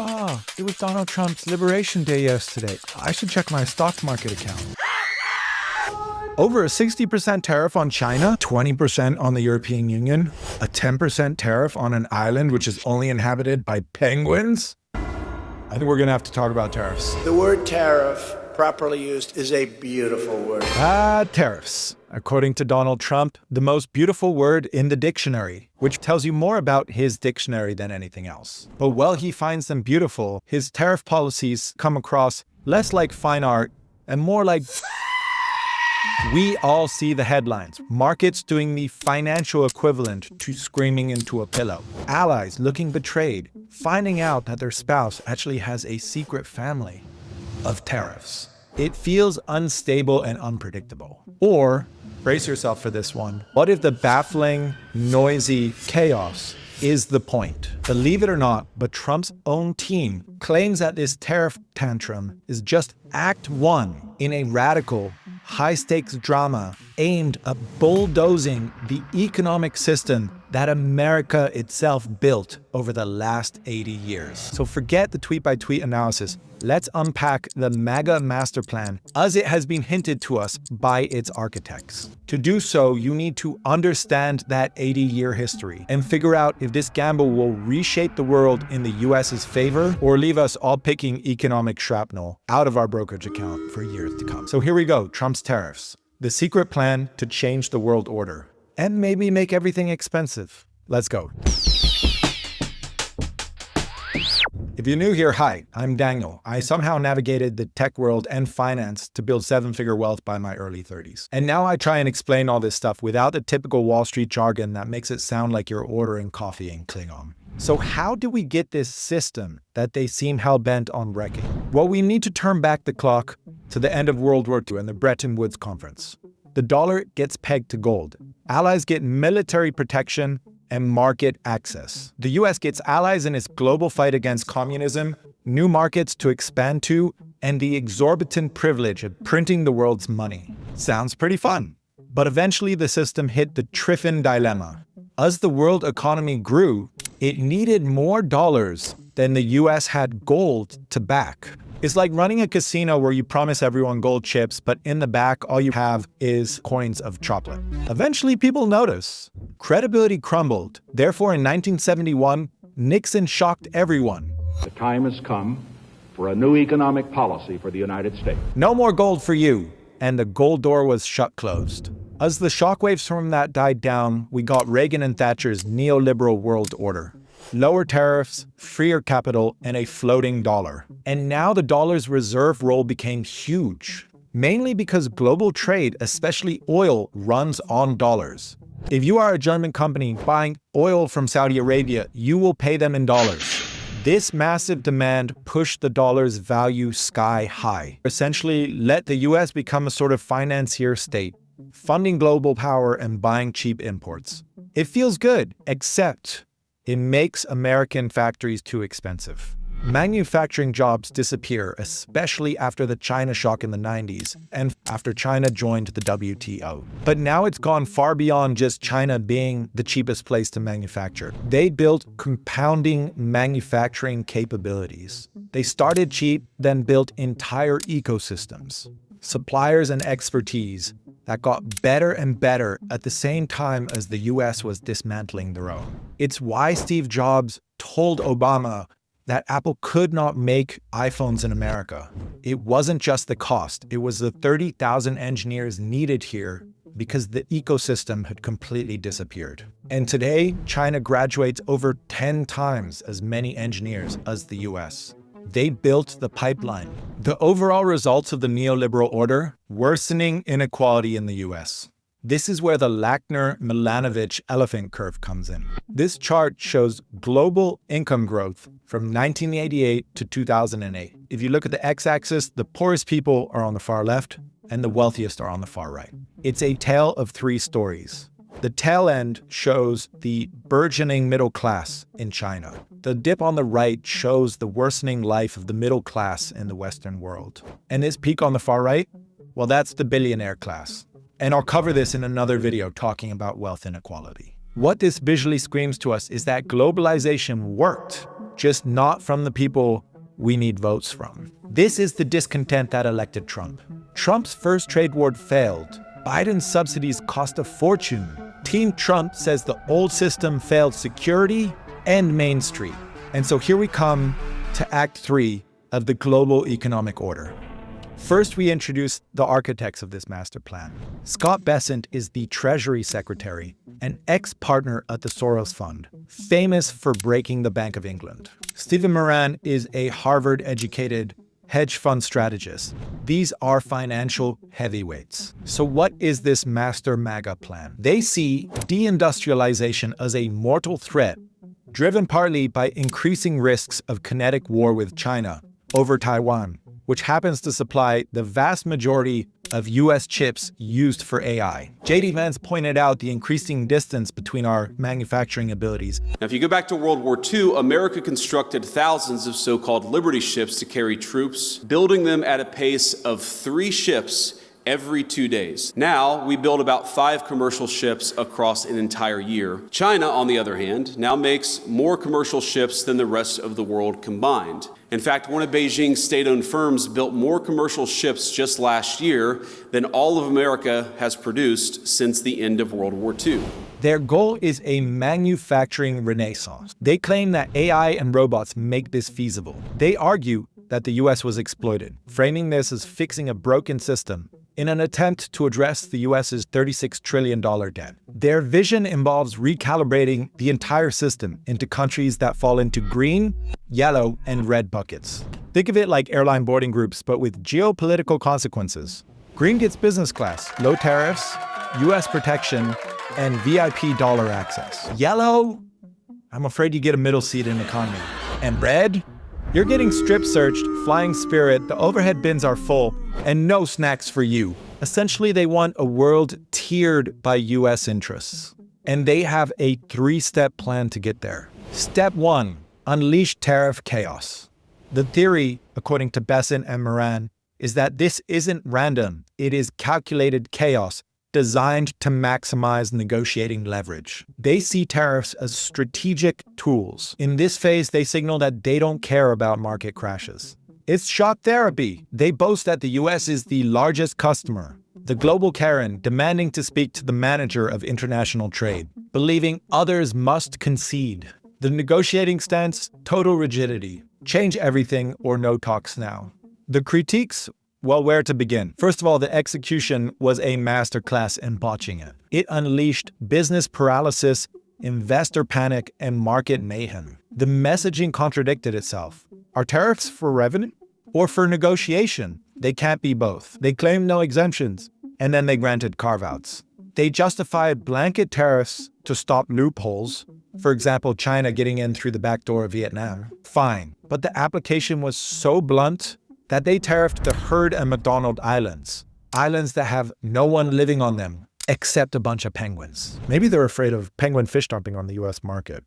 It was Donald Trump's Liberation Day yesterday. I should check my stock market account. Over a 60% tariff on China, 20% on the European Union, a 10% tariff on an island which is only inhabited by penguins? I think we're gonna have to talk about tariffs. The word tariff, properly used, is a beautiful word. Tariffs. According to Donald Trump, the most beautiful word in the dictionary, which tells you more about his dictionary than anything else. But while he finds them beautiful, his tariff policies come across less like fine art and more like... We all see the headlines. Markets doing the financial equivalent to screaming into a pillow. Allies looking betrayed, finding out that their spouse actually has a secret family of tariffs. It feels unstable and unpredictable. Or, brace yourself for this one, what if the baffling, noisy chaos is the point? Believe it or not, but Trump's own team claims that this tariff tantrum is just Act 1 in a radical, high-stakes drama aimed at bulldozing the economic system that America itself built over the last 80 years. So forget the tweet-by-tweet analysis. Let's unpack the MAGA master plan as it has been hinted to us by its architects. To do so, you need to understand that 80-year history and figure out if this gamble will reshape the world in the US's favor or leave us all picking economic shrapnel out of our brokerage account for years to come. So here we go, Trump's tariffs. The secret plan to change the world order and maybe make everything expensive. Let's go. If you're new here, hi, I'm Daniel. I somehow navigated the tech world and finance to build seven-figure wealth by my early 30s. And now I try and explain all this stuff without the typical Wall Street jargon that makes it sound like you're ordering coffee in Klingon. So how do we get this system that they seem hell-bent on wrecking? Well, we need to turn back the clock to the end of World War II and the Bretton Woods Conference. The dollar gets pegged to gold. Allies get military protection and market access. The US gets allies in its global fight against communism, new markets to expand to, and the exorbitant privilege of printing the world's money. Sounds pretty fun. But eventually the system hit the Triffin dilemma. As the world economy grew, it needed more dollars than the US had gold to back. It's like running a casino where you promise everyone gold chips, but in the back, all you have is coins of chocolate. Eventually, people notice. Credibility crumbled. Therefore, in 1971, Nixon shocked everyone. The time has come for a new economic policy for the United States. No more gold for you. And the gold door was shut closed. As the shockwaves from that died down, we got Reagan and Thatcher's neoliberal world order. Lower tariffs, freer capital, and a floating dollar. And now the dollar's reserve role became huge, mainly because global trade, especially oil, runs on dollars. If you are a German company buying oil from Saudi Arabia, you will pay them in dollars. This massive demand pushed the dollar's value sky high. Essentially, let the US become a sort of financier state, funding global power and buying cheap imports. It feels good, except it makes American factories too expensive. Manufacturing jobs disappear, especially after the China shock in the 90s and after China joined the WTO. But now it's gone far beyond just China being the cheapest place to manufacture. They built compounding manufacturing capabilities. They started cheap, then built entire ecosystems, suppliers and expertise that got better and better at the same time as the US was dismantling their own. It's why Steve Jobs told Obama that Apple could not make iPhones in America. It wasn't just the cost, it was the 30,000 engineers needed here because the ecosystem had completely disappeared. And today, China graduates over 10 times as many engineers as the US. They built the pipeline. The overall results of the neoliberal order, worsening inequality in the US. This is where the Lackner-Milanovic elephant curve comes in. This chart shows global income growth from 1988 to 2008. If you look at the x-axis, the poorest people are on the far left and the wealthiest are on the far right. It's a tale of three stories. The tail end shows the burgeoning middle class in China. The dip on the right shows the worsening life of the middle class in the Western world. And this peak on the far right, well, that's the billionaire class. And I'll cover this in another video talking about wealth inequality. What this visually screams to us is that globalization worked. just not from the people we need votes from. This is the discontent that elected Trump. Trump's first trade war failed. Biden's subsidies cost a fortune. Team Trump says the old system failed security and Main Street. And so here we come to Act 3 of the global economic order. First, we introduce the architects of this master plan. Scott Bessent is the Treasury Secretary, an ex-partner at the Soros Fund, famous for breaking the Bank of England. Stephen Miran is a Harvard-educated hedge fund strategist. These are financial heavyweights. So what is this master MAGA plan? They see deindustrialization as a mortal threat, driven partly by increasing risks of kinetic war with China over Taiwan, which happens to supply the vast majority of US chips used for AI. J.D. Vance pointed out the increasing distance between our manufacturing abilities. Now, if you go back to World War II, America constructed thousands of so-called Liberty ships to carry troops, building them at a pace of 3 ships every 2 days. Now, we build about 5 commercial ships across an entire year. China, on the other hand, now makes more commercial ships than the rest of the world combined. In fact, one of Beijing's state-owned firms built more commercial ships just last year than all of America has produced since the end of World War II. Their goal is a manufacturing renaissance. They claim that AI and robots make this feasible. They argue that the US was exploited, framing this as fixing a broken system in an attempt to address the US's $36 trillion debt. Their vision involves recalibrating the entire system into countries that fall into green, yellow, and red buckets. Think of it like airline boarding groups, but with geopolitical consequences. Green gets business class, low tariffs, US protection, and VIP dollar access. Yellow? I'm afraid you get a middle seat in economy. And red? You're getting strip searched, flying Spirit, the overhead bins are full, and no snacks for you. Essentially, they want a world tiered by US interests. And they have a 3-step plan to get there. Step 1, unleash tariff chaos. The theory, according to Bessent and Miran, is that this isn't random. It is calculated chaos designed to maximize negotiating leverage. They see tariffs as strategic tools. In this phase, they signal that they don't care about market crashes. It's shock therapy. They boast that the US is the largest customer, the global Karen demanding to speak to the manager of international trade, believing others must concede. The negotiating stance, total rigidity. Change everything or no talks now. The critiques? Well, where to begin? First of all, the execution was a masterclass in botching it. It unleashed business paralysis, investor panic, and market mayhem. The messaging contradicted itself. Are tariffs for revenue or for negotiation? They can't be both. They claimed no exemptions, and then they granted carve-outs. They justified blanket tariffs to stop loopholes, for example, China getting in through the back door of Vietnam. Fine, but the application was so blunt that they tariffed the Heard and McDonald Islands. Islands that have no one living on them except a bunch of penguins. Maybe they're afraid of penguin fish dumping on the US market.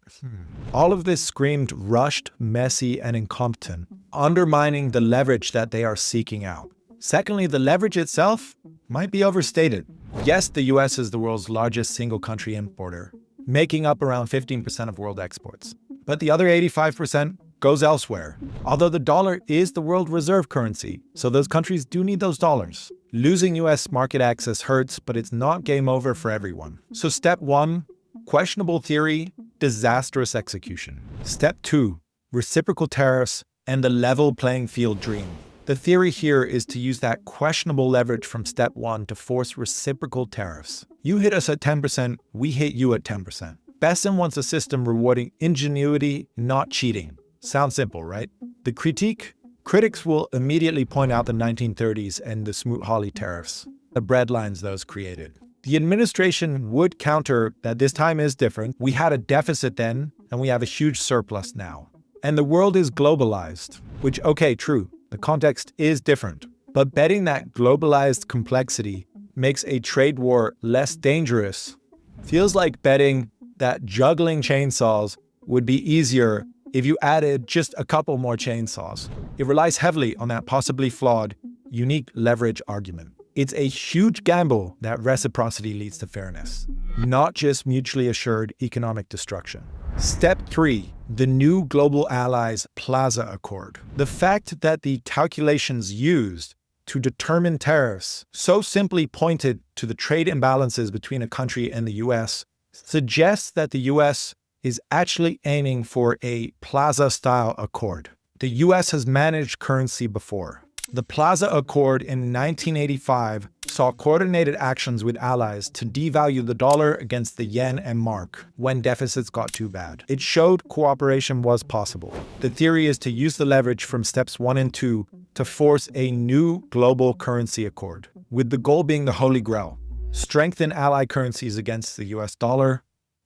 All of this screamed rushed, messy, and incompetent, undermining the leverage that they are seeking out. Secondly, the leverage itself might be overstated. Yes, the US is the world's largest single country importer, making up around 15% of world exports. But the other 85% goes elsewhere. Although the dollar is the world reserve currency, so those countries do need those dollars. Losing US market access hurts, but it's not game over for everyone. So step 1, questionable theory, disastrous execution. Step 2, reciprocal tariffs and the level playing field dream. The theory here is to use that questionable leverage from step 1 to force reciprocal tariffs. You hit us at 10%, we hit you at 10%. Bessent wants a system rewarding ingenuity, not cheating. Sounds simple, right? The critique? Critics will immediately point out the 1930s and the Smoot-Hawley tariffs, the breadlines those created. The administration would counter that this time is different. We had a deficit then, and we have a huge surplus now. And the world is globalized, which, okay, true, the context is different. But betting that globalized complexity makes a trade war less dangerous feels like betting that juggling chainsaws would be easier if you added just a couple more chainsaws. It relies heavily on that possibly flawed, unique leverage argument. It's a huge gamble that reciprocity leads to fairness, not just mutually assured economic destruction. Step 3. The new Global Allies Plaza Accord. The fact that the calculations used to determine tariffs so simply pointed to the trade imbalances between a country and the US suggests that the US is actually aiming for a plaza-style accord. The US has managed currency before. The Plaza Accord in 1985 saw coordinated actions with allies to devalue the dollar against the yen and mark when deficits got too bad. It showed cooperation was possible. The theory is to use the leverage from steps 1 and 2 to force a new global currency accord, with the goal being the Holy Grail: strengthen ally currencies against the US dollar,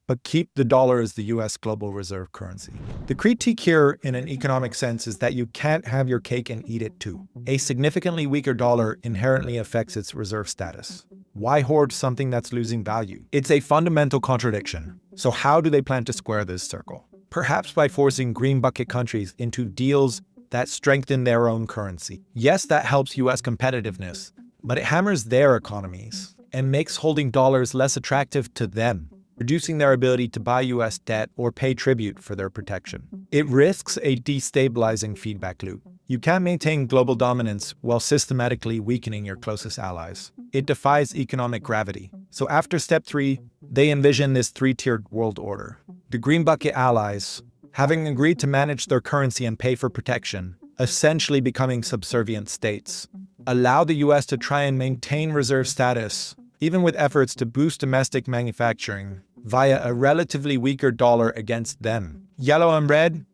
but keep the dollar as the US global reserve currency. The critique here in an economic sense is that you can't have your cake and eat it too. A significantly weaker dollar inherently affects its reserve status. Why hoard something that's losing value? It's a fundamental contradiction. So how do they plan to square this circle? Perhaps by forcing green bucket countries into deals that strengthen their own currency. Yes, that helps US competitiveness, but it hammers their economies and makes holding dollars less attractive to them, reducing their ability to buy US debt or pay tribute for their protection. It risks a destabilizing feedback loop. You can't maintain global dominance while systematically weakening your closest allies. It defies economic gravity. So after step 3, they envision this 3-tiered world order. The green bucket allies, having agreed to manage their currency and pay for protection, essentially becoming subservient states, allow the US to try and maintain reserve status, even with efforts to boost domestic manufacturing via a relatively weaker dollar against them. Yellow and red,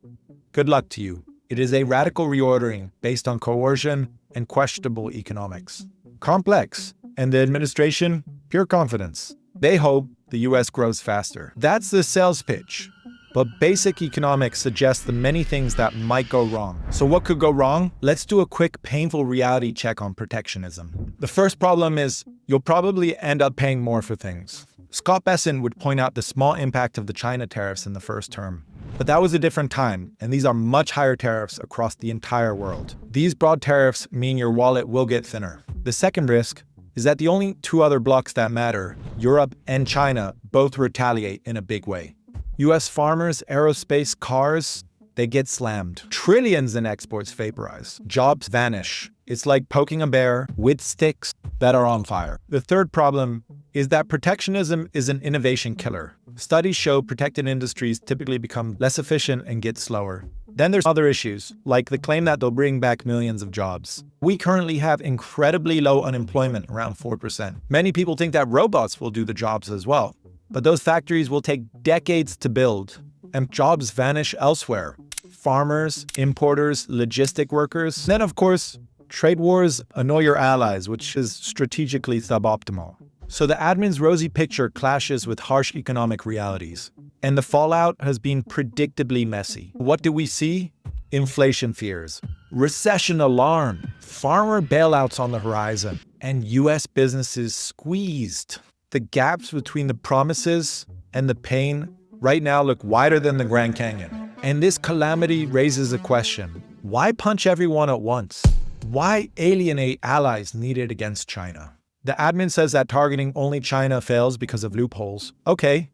good luck to you. It is a radical reordering based on coercion and questionable economics. Complex, and the administration, pure confidence. They hope the US grows faster. That's the sales pitch. But basic economics suggests the many things that might go wrong. So what could go wrong? Let's do a quick, painful reality check on protectionism. The first problem is you'll probably end up paying more for things. Scott Besson would point out the small impact of the China tariffs in the first term. But that was a different time, and these are much higher tariffs across the entire world. These broad tariffs mean your wallet will get thinner. The second risk is that the only two other blocks that matter, Europe and China, both retaliate in a big way. US farmers, aerospace, cars, they get slammed. Trillions in exports vaporize. Jobs vanish. It's like poking a bear with sticks that are on fire. The third problem is that protectionism is an innovation killer. Studies show protected industries typically become less efficient and get slower. Then there's other issues, like the claim that they'll bring back millions of jobs. We currently have incredibly low unemployment, around 4%. Many people think that robots will do the jobs as well. But those factories will take decades to build, and jobs vanish elsewhere. Farmers, importers, logistic workers. Then, of course, trade wars annoy your allies, which is strategically suboptimal. So the admin's rosy picture clashes with harsh economic realities, and the fallout has been predictably messy. What do we see? Inflation fears, recession alarm, farmer bailouts on the horizon, and US businesses squeezed. The gaps between the promises and the pain right now look wider than the Grand Canyon. And this calamity raises a question. Why punch everyone at once? Why alienate allies needed against China? The admin says that targeting only China fails because of loopholes. Okay,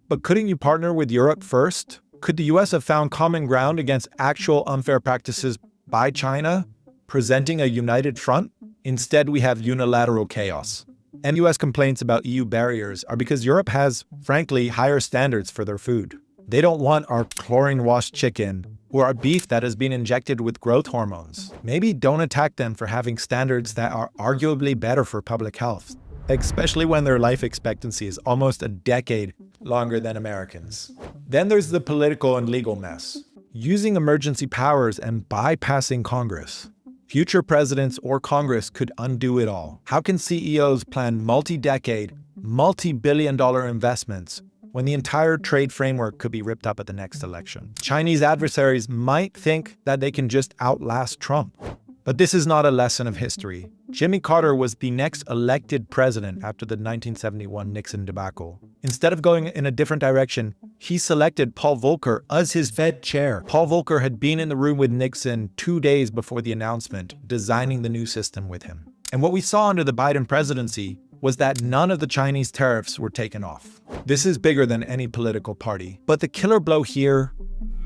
but couldn't you partner with Europe first? Could the US have found common ground against actual unfair practices by China, presenting a united front? Instead, we have unilateral chaos. And US complaints about EU barriers are because Europe has, frankly, higher standards for their food. They don't want our chlorine-washed chicken or our beef that has been injected with growth hormones. Maybe don't attack them for having standards that are arguably better for public health, especially when their life expectancy is almost a decade longer than Americans. Then there's the political and legal mess. Using emergency powers and bypassing Congress. Future presidents or Congress could undo it all. How can CEOs plan multi-decade, multi-billion-dollar investments when the entire trade framework could be ripped up at the next election? Chinese adversaries might think that they can just outlast Trump. But this is not a lesson of history. Jimmy Carter was the next elected president after the 1971 Nixon debacle. Instead of going in a different direction, he selected Paul Volcker as his Fed chair. Paul Volcker had been in the room with Nixon 2 days before the announcement, designing the new system with him. And what we saw under the Biden presidency was that none of the Chinese tariffs were taken off. This is bigger than any political party. But the killer blow here,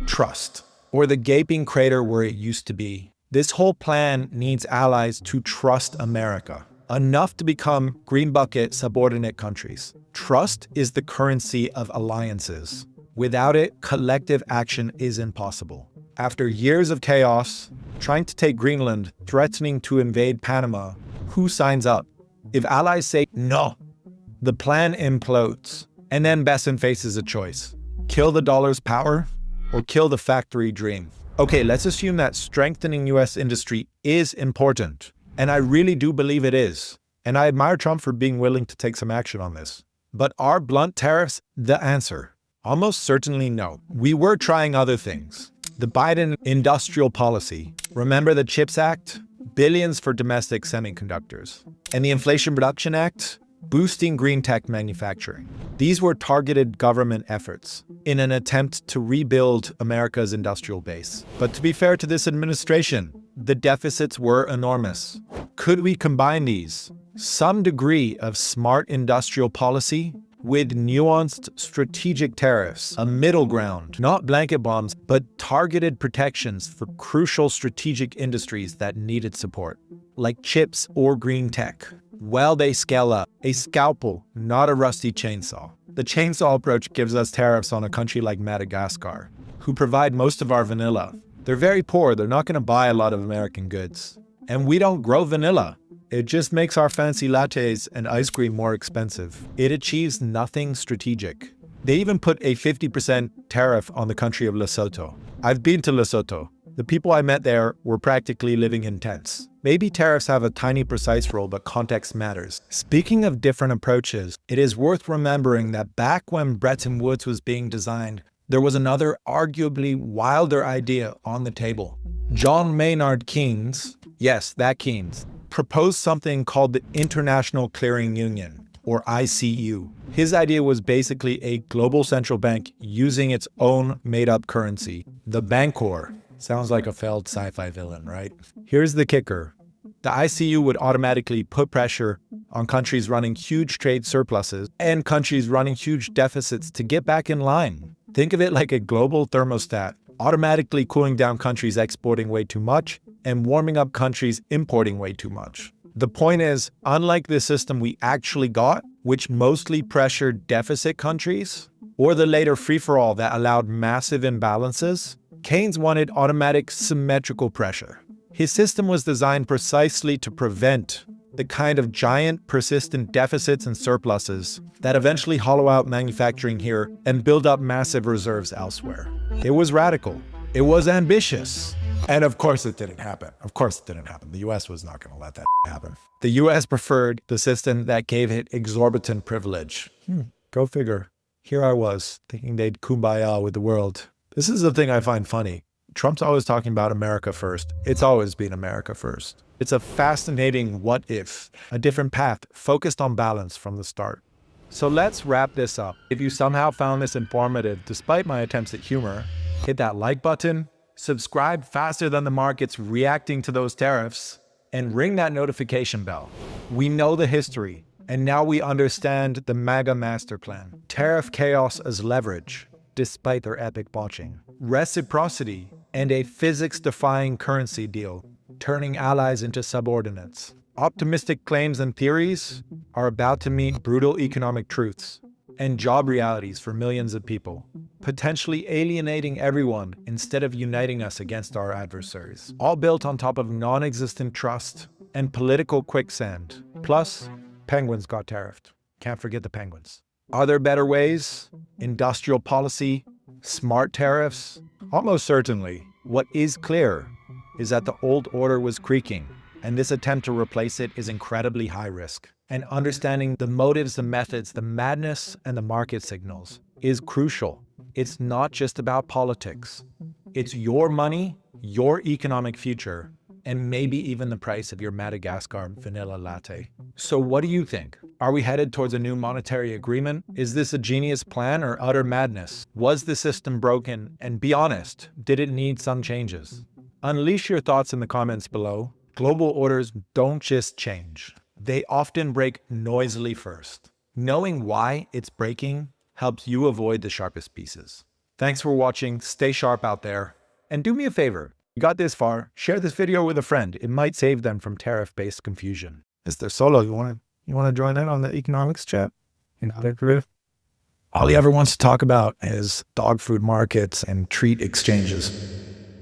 trust, or the gaping crater where it used to be. This whole plan needs allies to trust America, enough to become green bucket subordinate countries. Trust is the currency of alliances. Without it, collective action is impossible. After years of chaos, trying to take Greenland, threatening to invade Panama, who signs up? If allies say no, the plan implodes. And then Besson faces a choice. Kill the dollar's power or kill the factory dream. Okay, let's assume that strengthening US industry is important. And I really do believe it is. And I admire Trump for being willing to take some action on this. But are blunt tariffs the answer? Almost certainly no. We were trying other things. The Biden industrial policy. Remember the CHIPS Act? Billions for domestic semiconductors. And the Inflation Reduction Act? Boosting green tech manufacturing. These were targeted government efforts in an attempt to rebuild America's industrial base. But to be fair to this administration, the deficits were enormous. Could we combine these? Some degree of smart industrial policy with nuanced strategic tariffs, a middle ground, not blanket bombs, but targeted protections for crucial strategic industries that needed support, like chips or green tech. While they scale up, a scalpel, not a rusty chainsaw. The chainsaw approach gives us tariffs on a country like Madagascar, who provide most of our vanilla. They're very poor, they're not going to buy a lot of American goods. And we don't grow vanilla. It just makes our fancy lattes and ice cream more expensive. It achieves nothing strategic. They even put a 50% tariff on the country of Lesotho. I've been to Lesotho. The people I met there were practically living in tents. Maybe tariffs have a tiny precise role, but context matters. Speaking of different approaches, it is worth remembering that back when Bretton Woods was being designed, there was another arguably wilder idea on the table. John Maynard Keynes, yes, that Keynes, proposed something called the International Clearing Union, or ICU. His idea was basically a global central bank using its own made-up currency, the Bancor. Sounds like a failed sci-fi villain, right? Here's the kicker. The ICU would automatically put pressure on countries running huge trade surpluses and countries running huge deficits to get back in line. Think of it like a global thermostat, automatically cooling down countries exporting way too much and warming up countries importing way too much. The point is, unlike the system we actually got, which mostly pressured deficit countries, or the later free-for-all that allowed massive imbalances, Keynes wanted automatic symmetrical pressure. His system was designed precisely to prevent the kind of giant, persistent deficits and surpluses that eventually hollow out manufacturing here and build up massive reserves elsewhere. It was radical. It was ambitious. And of course it didn't happen. Of course it didn't happen. The US was not going to let that happen. The US preferred the system that gave it exorbitant privilege. Go figure. Here I was, thinking they'd kumbaya with the world. This is the thing I find funny. Trump's always talking about America first. It's always been America first. It's a fascinating what if, a different path focused on balance from the start. So let's wrap this up. If you somehow found this informative, despite my attempts at humor, hit that like button, subscribe faster than the market's reacting to those tariffs, and ring that notification bell. We know the history, and now we understand the MAGA master plan. Tariff chaos as leverage, despite their epic botching. Reciprocity and a physics-defying currency deal, turning allies into subordinates. Optimistic claims and theories are about to meet brutal economic truths and job realities for millions of people, potentially alienating everyone instead of uniting us against our adversaries. All built on top of non-existent trust and political quicksand. Plus, penguins got tariffed. Can't forget the penguins. Are there better ways? Industrial policy? Smart tariffs? Almost certainly. What is clear is that the old order was creaking, and this attempt to replace it is incredibly high risk. And understanding the motives, the methods, the madness, and the market signals is crucial. It's not just about politics. It's your money, your economic future, and maybe even the price of your Madagascar vanilla latte. So what do you think? Are we headed towards a new monetary agreement? Is this a genius plan or utter madness? Was the system broken? And be honest, did it need some changes? Unleash your thoughts in the comments below. Global orders don't just change. They often break noisily first. Knowing why it's breaking helps you avoid the sharpest pieces. Thanks for watching. Stay sharp out there. And do me a favor. You got this far, share this video with a friend. It might save them from tariff-based confusion. Mr. Solo, you wanna join in on the economics chat? All he ever wants to talk about is dog food markets and treat exchanges.